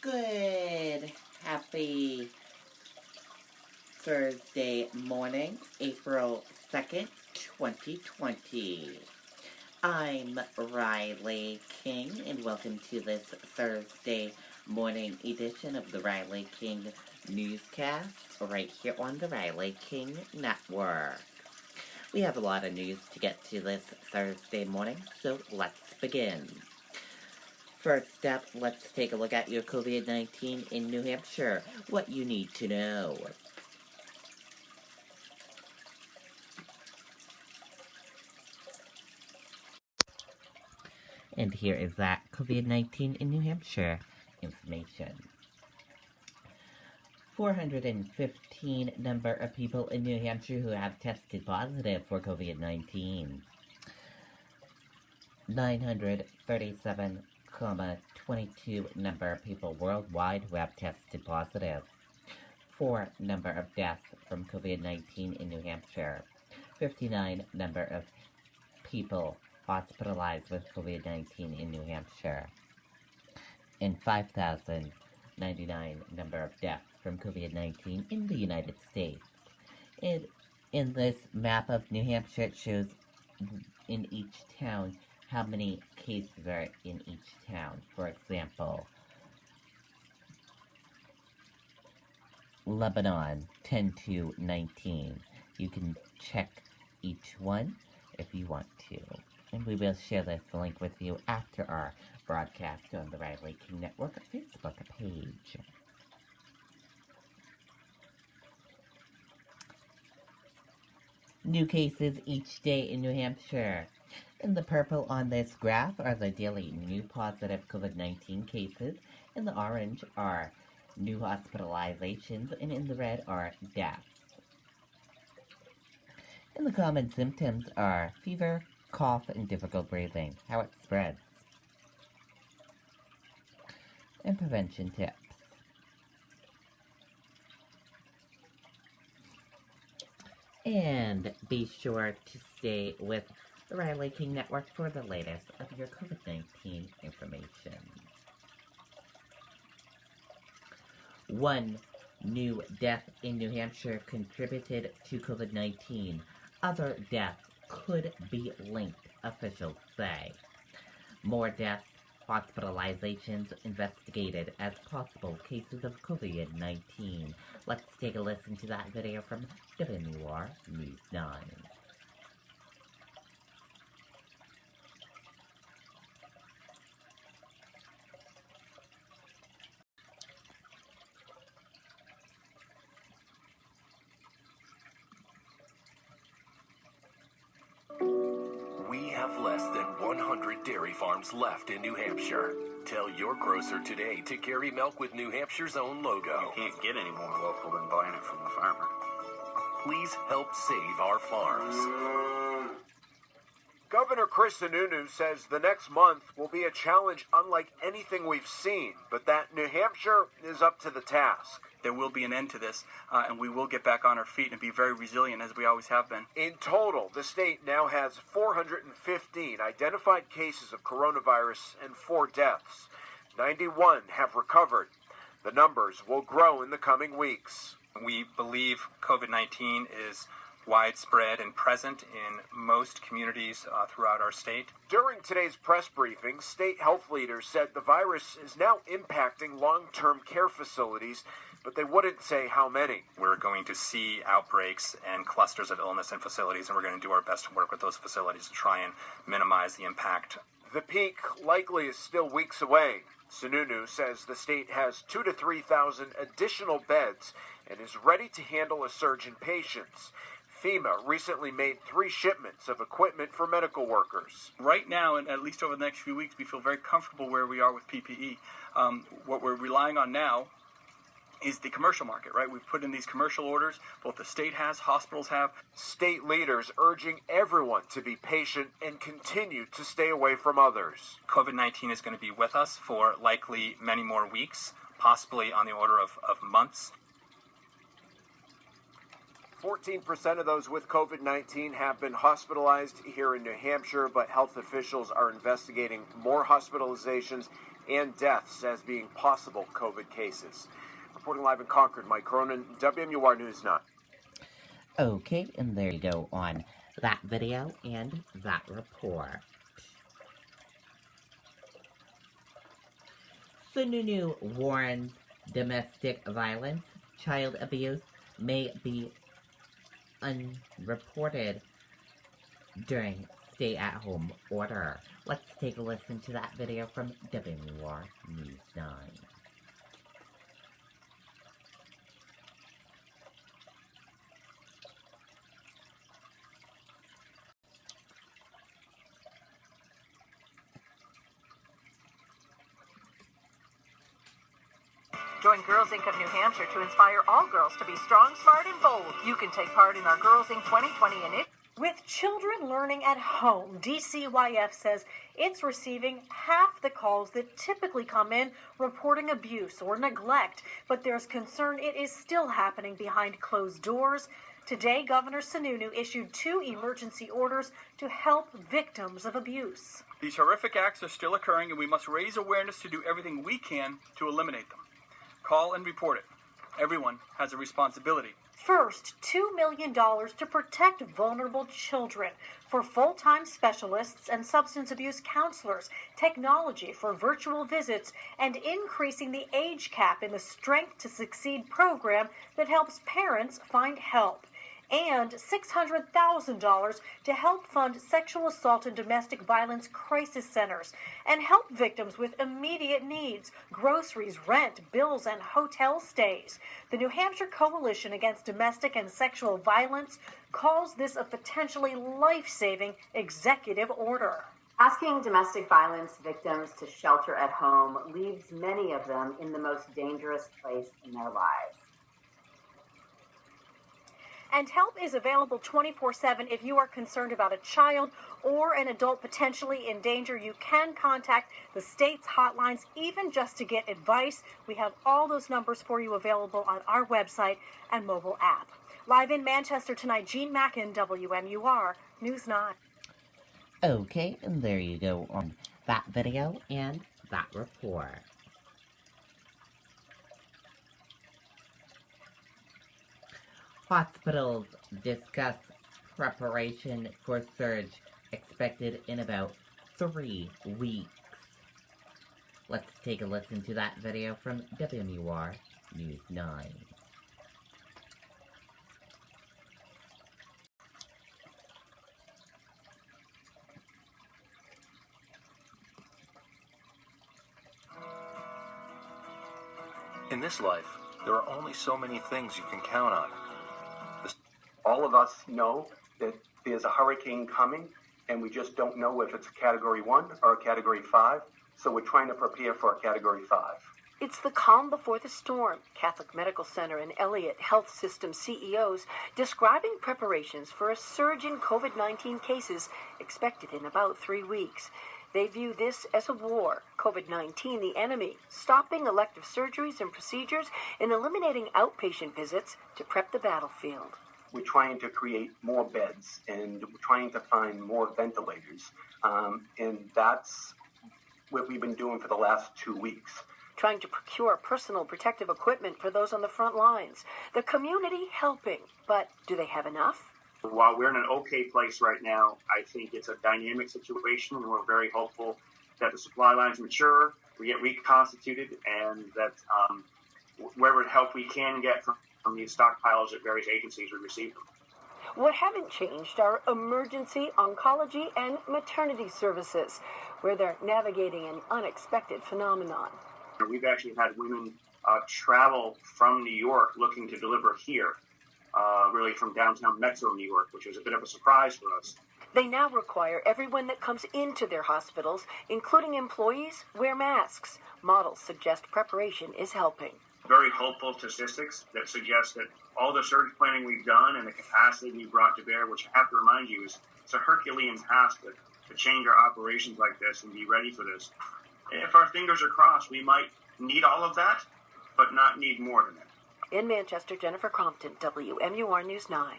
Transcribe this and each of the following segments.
Good, happy Thursday morning, April 2nd, 2020. I'm Riley King, and welcome to this Thursday morning edition of the Riley King Newscast, right here on the Riley King Network. We have a lot of news to get to this Thursday morning, so let's begin. First up, let's take a look at your COVID-19 in New Hampshire, what you need to know. And here is that COVID-19 in New Hampshire information. 415 number of people in New Hampshire who have tested positive for COVID-19. 937,22 number of people worldwide who have tested positive. 4 number of deaths from COVID-19 in New Hampshire. 59 number of people hospitalized with COVID-19 in New Hampshire. And 5,099 number of deaths from COVID-19 in the United States. And in this map of New Hampshire, it shows in each town how many cases are in each town. For example, Lebanon, 10 to 19. You can check each one if you want to. And we will share this link with you after our broadcast on the Riley King Network Facebook page. New cases each day in New Hampshire. In the purple on this graph are the daily new positive COVID-19 cases. In the orange are new hospitalizations, and in the red are deaths. And the common symptoms are fever, cough, and difficult breathing, how it spreads, and prevention tips. And be sure to stay with the Riley King Network for the latest of your COVID-19 information. One new death in New Hampshire contributed to COVID-19. Other deaths could be linked, officials say. More deaths, hospitalizations investigated as possible cases of COVID-19. Let's take a listen to that video from WNUR News 9. We have less than 100 dairy farms left in New Hampshire. Tell your grocer today to carry milk with New Hampshire's own logo. You can't get any more local than buying it from the farmer. Please help save our farms. Governor Chris Sununu says the next month will be a challenge unlike anything we've seen, but that New Hampshire is up to the task. There will be an end to this, and we will get back on our feet and be very resilient as we always have been. In total, the state now has 415 identified cases of coronavirus and 4 deaths. 91 have recovered. The numbers will grow in the coming weeks. We believe COVID-19 is widespread and present in most communities throughout our state. During today's press briefing, state health leaders said the virus is now impacting long-term care facilities, but they wouldn't say how many. We're going to see outbreaks and clusters of illness in facilities, and we're going to do our best to work with those facilities to try and minimize the impact. The peak likely is still weeks away. Sununu says the state has 2,000 to 3,000 additional beds and is ready to handle a surge in patients. FEMA recently made 3 shipments of equipment for medical workers. Right now, and at least over the next few weeks, we feel very comfortable where we are with PPE. What we're relying on now is the commercial market, right? We've put in these commercial orders. Both the state has, hospitals have. State leaders urging everyone to be patient and continue to stay away from others. COVID-19 is going to be with us for likely many more weeks, possibly on the order of months. 14% of those with COVID-19 have been hospitalized here in New Hampshire, but health officials are investigating more hospitalizations and deaths as being possible COVID cases. Reporting live in Concord, Mike Cronin, WMUR News 9. Okay, and there you go on that video and that report. Sununu warns domestic violence, child abuse may be unreported during stay-at-home order. Let's take a listen to that video from WMUR News 9. Join Girls Inc. of New Hampshire to inspire all girls to be strong, smart, and bold. You can take part in our Girls Inc. 2020 initiative. With children learning at home, DCYF says it's receiving half the calls that typically come in reporting abuse or neglect, but there's concern it is still happening behind closed doors. Today, Governor Sununu issued 2 emergency orders to help victims of abuse. These horrific acts are still occurring, and we must raise awareness to do everything we can to eliminate them. Call and report it. Everyone has a responsibility. First, $2 million to protect vulnerable children for full-time specialists and substance abuse counselors, technology for virtual visits, and increasing the age cap in the Strength to Succeed program that helps parents find help. And $600,000 to help fund sexual assault and domestic violence crisis centers and help victims with immediate needs, groceries, rent, bills, and hotel stays. The New Hampshire Coalition Against Domestic and Sexual Violence calls this a potentially life-saving executive order. Asking domestic violence victims to shelter at home leaves many of them in the most dangerous place in their lives. And help is available 24/7 if you are concerned about a child or an adult potentially in danger. You can contact the state's hotlines even just to get advice. We have all those numbers for you available on our website and mobile app. Live in Manchester tonight, Jean Mackin, WMUR News 9. Okay, and there you go on that video and that report. Hospitals discuss preparation for surge expected in about 3 weeks. Let's take a listen to that video from WMUR News 9. In this life, there are only so many things you can count on. All of us know that there's a hurricane coming, and we just don't know if it's a Category 1 or a Category 5, so we're trying to prepare for a Category 5. It's the calm before the storm. Catholic Medical Center and Elliott Health System CEOs describing preparations for a surge in COVID-19 cases expected in about 3 weeks. They view this as a war, COVID-19 the enemy, stopping elective surgeries and procedures and eliminating outpatient visits to prep the battlefield. We're trying to create more beds, and we're trying to find more ventilators, and that's what we've been doing for the last 2 weeks. Trying to procure personal protective equipment for those on the front lines. The community helping, but do they have enough? While we're in an okay place right now, I think it's a dynamic situation, and we're very hopeful that the supply lines mature, we get reconstituted, and that wherever help we can get from these stockpiles at various agencies, we receive them. What haven't changed are emergency oncology and maternity services, where they're navigating an unexpected phenomenon. We've actually had women travel from New York looking to deliver here, really from downtown Metro New York, which was a bit of a surprise for us. They now require everyone that comes into their hospitals, including employees, wear masks. Models suggest preparation is helping. Very hopeful statistics that suggest that all the surge planning we've done and the capacity we've brought to bear, which I have to remind you is it's a Herculean task to change our operations like this and be ready for this. If our fingers are crossed, we might need all of that, but not need more than that. In Manchester, Jennifer Crompton, WMUR News 9.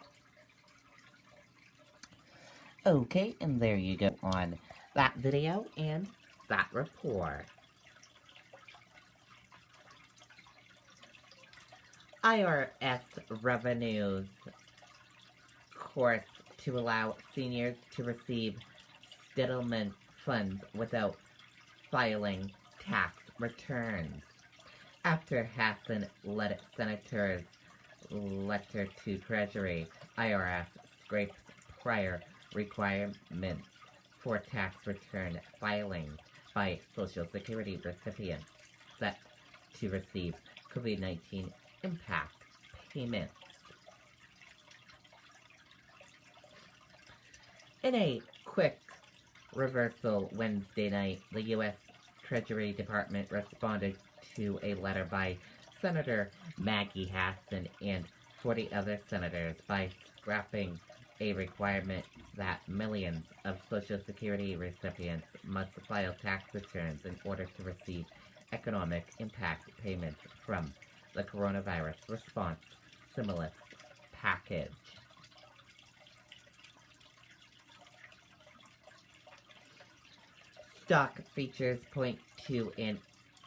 Okay, and there you go on that video and that report. IRS revenues course to allow seniors to receive settlement funds without filing tax returns. After Hassan-led senators' letter to Treasury, IRS scrapes prior requirements for tax return filings by Social Security recipients set to receive COVID-19 impact payments. In a quick reversal Wednesday night, the U.S. Treasury Department responded to a letter by Senator Maggie Hassan and 40 other senators by scrapping a requirement that millions of Social Security recipients must file tax returns in order to receive economic impact payments from the coronavirus response stimulus package. Stock features point to an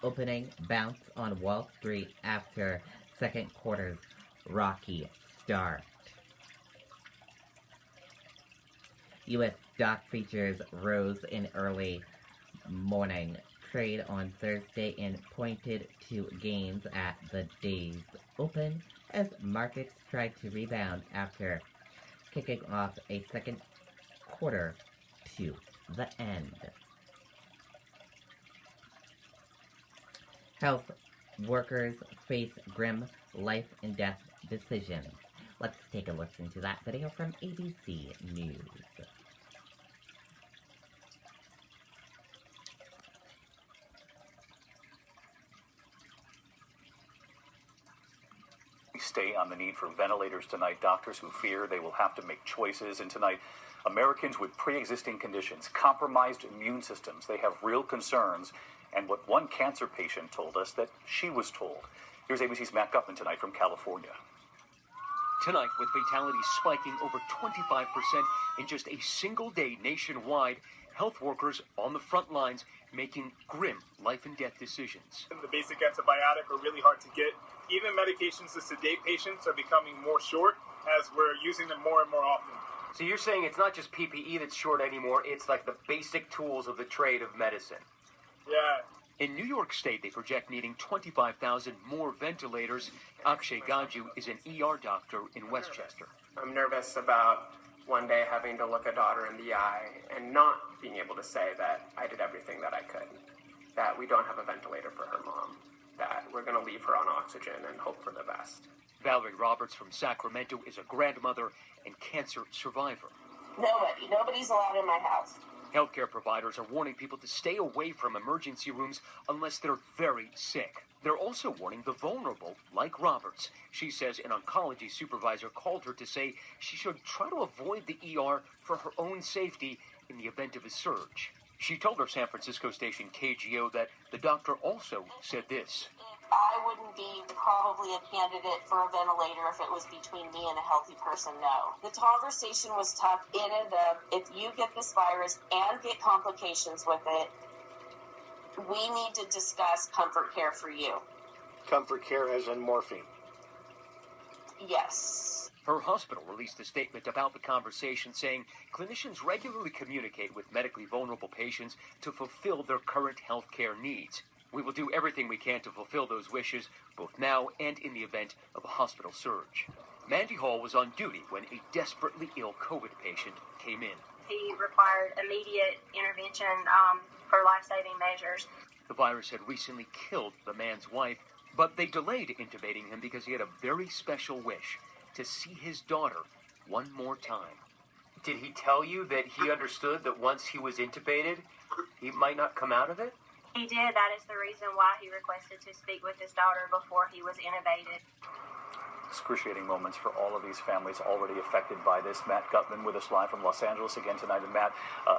opening bounce on Wall Street after second quarter's rocky start. U.S. stock features rose in early morning trade on Thursday and pointed to gains at the day's open as markets tried to rebound after kicking off a second quarter to the end. Health workers face grim life and death decisions. Let's take a listen to that video from ABC News. Stay on the need for ventilators tonight. Doctors who fear they will have to make choices. And tonight, Americans with pre-existing conditions, compromised immune systems, they have real concerns. And what one cancer patient told us that she was told. Here's ABC's Matt Gutman tonight from California. Tonight, with fatalities spiking over 25% in just a single day nationwide, health workers on the front lines making grim life and death decisions. The basic antibiotic are really hard to get. Even medications to sedate patients are becoming more short as we're using them more and more often. So you're saying it's not just PPE that's short anymore, it's like the basic tools of the trade of medicine. Yeah. In New York State, they project needing 25,000 more ventilators. Akshay Gaju is an ER doctor in Westchester. I'm nervous about one day having to look a daughter in the eye and not being able to say that I did everything that I could, that we don't have a ventilator for her mom, that we're going to leave her on oxygen and hope for the best. Valerie Roberts from Sacramento is a grandmother and cancer survivor. Nobody's allowed in my house. Healthcare providers are warning people to stay away from emergency rooms unless they're very sick. They're also warning the vulnerable, like Roberts. She says an oncology supervisor called her to say she should try to avoid the ER for her own safety in the event of a surge. She told her San Francisco station KGO that the doctor also said this. I wouldn't be probably a candidate for a ventilator if it was between me and a healthy person, no. The conversation was tough in and of, if you get this virus and get complications with it, we need to discuss comfort care for you. Comfort care as in morphine? Yes. Her hospital released a statement about the conversation saying clinicians regularly communicate with medically vulnerable patients to fulfill their current health care needs. We will do everything we can to fulfill those wishes, both now and in the event of a hospital surge. Mandy Hall was on duty when a desperately ill COVID patient came in. He required immediate intervention for life-saving measures. The virus had recently killed the man's wife, but they delayed intubating him because he had a very special wish to see his daughter one more time. Did he tell you that he understood that once he was intubated, he might not come out of it? He did. That is the reason why he requested to speak with his daughter before he was intubated. Excruciating moments for all of these families already affected by this. Matt Gutman with us live from Los Angeles again tonight. And Matt,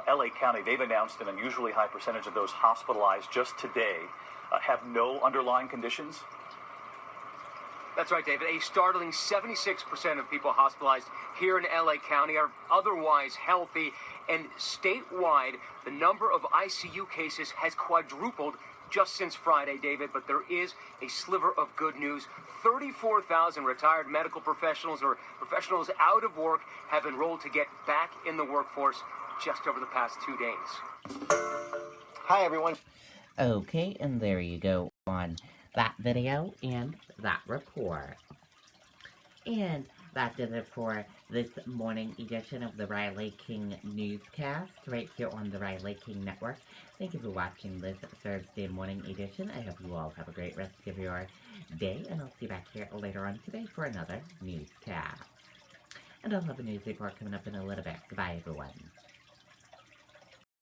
LA County, they've announced an unusually high percentage of those hospitalized just today have no underlying conditions. That's right, David. A startling 76% of people hospitalized here in LA County are otherwise healthy. And statewide, the number of ICU cases has quadrupled just since Friday, David. But there is a sliver of good news. 34,000 retired medical professionals or professionals out of work have enrolled to get back in the workforce just over the past 2 days. Hi, everyone. Okay, and there you go on that video and that report. And that did it for this morning edition of the Riley King Newscast right here on the Riley King Network. Thank you for watching this Thursday morning edition. I hope you all have a great rest of your day, and I'll see you back here later on today for another newscast. And I'll have a news report coming up in a little bit. Goodbye, everyone.